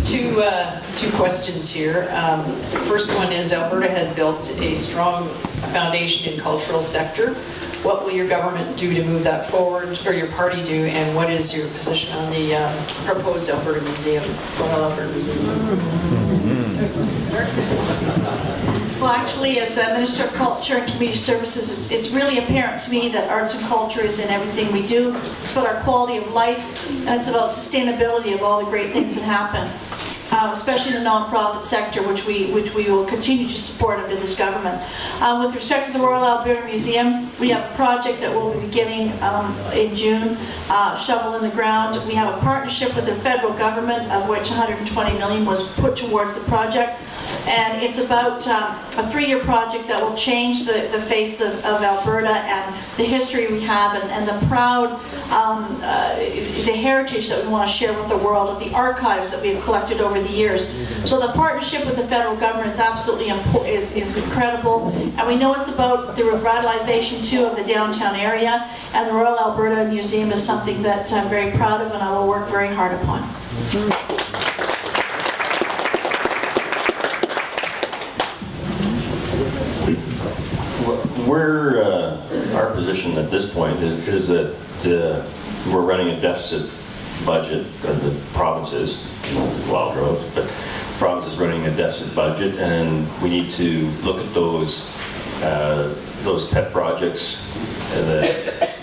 Two questions here. First one is, Alberta has built a strong foundation in cultural sector. What will your government do to move that forward, or your party do, and what is your position on the proposed Alberta Museum, Royal Alberta Museum? Well, actually, as Minister of Culture and Community Services, it's really apparent to me that arts and culture is in everything we do. It's about our quality of life, and it's about sustainability of all the great things that happen, especially in the nonprofit sector, which we will continue to support under this government. With respect to the Royal Alberta Museum, we have a project that we'll be beginning in June, shovel in the ground. We have a partnership with the federal government, of which $120 million was put towards the project. And it's about a 3-year project that will change the face of Alberta and the history we have, and the proud, the heritage that we want to share with the world, of the archives that we have collected over the years. So the partnership with the federal government is absolutely is incredible, and we know it's about the revitalization too of the downtown area, and the Royal Alberta Museum is something that I'm very proud of and I will work very hard upon. Our position at this point is that we're running a deficit budget, the province is, wild growth, but the province is running a deficit budget, and we need to look at those pet projects that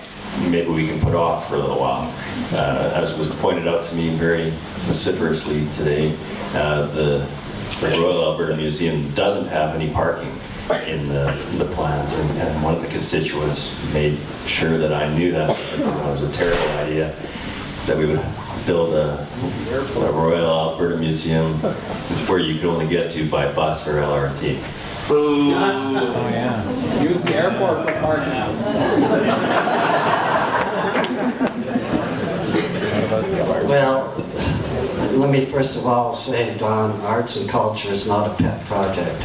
maybe we can put off for a little while. As was pointed out to me very vociferously today, the Royal Alberta Museum doesn't have any parking in the plans, and one of the constituents made sure that I knew that, because it was a terrible idea that we would build a Royal Alberta Museum where you could only get to by bus or LRT. Boo! Oh yeah. Use the airport for parking. Well, let me first of all say, Don, arts and culture is not a pet project.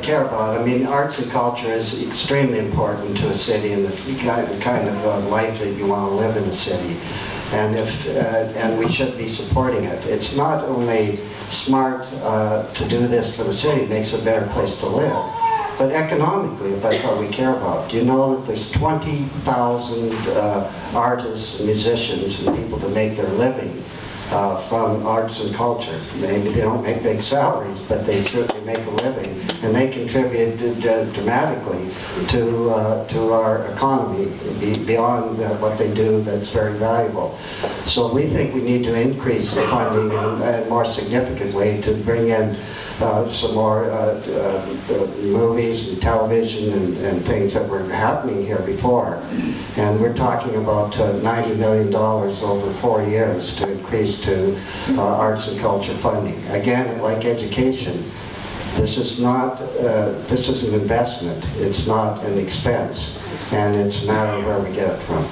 Care about. I mean, arts and culture is extremely important to a city and the kind of life that you want to live in a city, and we should be supporting it. It's not only smart to do this for the city, it makes it a better place to live, but economically, if that's all we care about. Do you know that there's 20,000 artists, musicians, and people that make their living from arts and culture? Maybe they don't make big salaries, but they certainly make a living, and they contribute dramatically to our economy beyond what they do. That's very valuable. So we think we need to increase the funding in a more significant way to bring in some more movies and television and things that were happening here before. And we're talking about $90 million over 4 years to increase to arts and culture funding. Again, like education, this is an investment. It's not an expense, and it's a matter of where we get it from.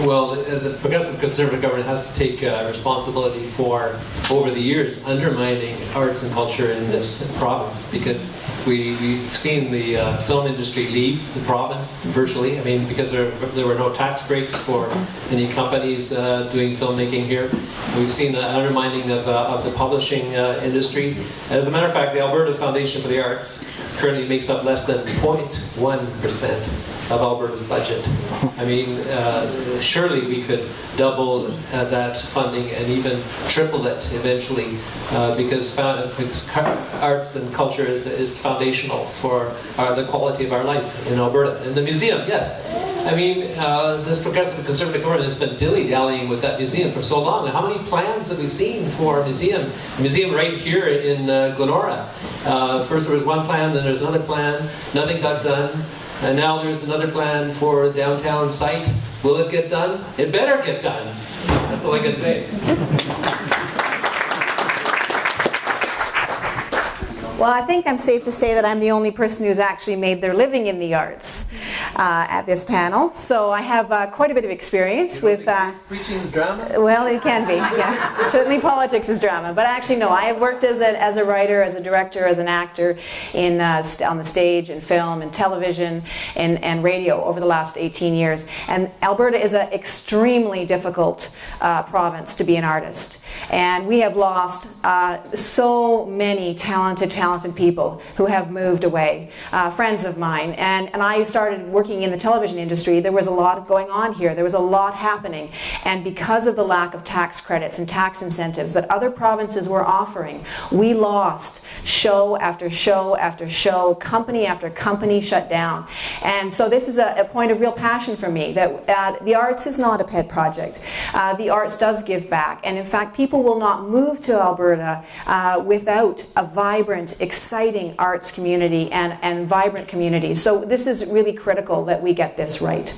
Well, the Progressive Conservative government has to take responsibility for, over the years, undermining arts and culture in this province, because we've seen the film industry leave the province virtually. I mean, because there were no tax breaks for any companies doing filmmaking here. We've seen the undermining of the publishing industry. As a matter of fact, the Alberta Foundation for the Arts currently makes up less than 0.1% of Alberta's budget. I mean, surely we could double that funding and even triple it eventually, because arts and culture is foundational for the quality of our life in Alberta. And the museum, yes. I mean, this Progressive Conservative government has been dilly-dallying with that museum for so long. How many plans have we seen for a museum? A museum right here in Glenora. First there was one plan, then there's another plan, nothing got done. And now there's another plan for a downtown site. Will it get done? It better get done. That's all I can say. Well, I think I'm safe to say that I'm the only person who's actually made their living in the arts. at this panel. So I have quite a bit of experience with... Preaching is drama? Well, it can be, yeah. Certainly politics is drama. But actually, no, I have worked as a writer, as a director, as an actor on the stage and film and television and radio over the last 18 years. And Alberta is an extremely difficult province to be an artist. And we have lost so many talented people who have moved away, friends of mine. And I started working in the television industry. There was a lot going on here. There was a lot happening. And because of the lack of tax credits and tax incentives that other provinces were offering, we lost show after show after show, company after company shut down. And so this is a point of real passion for me, that the arts is not a pet project. The arts does give back. And in fact, people will not move to Alberta without a vibrant, exciting arts community and vibrant communities. So this is really critical that we get this right.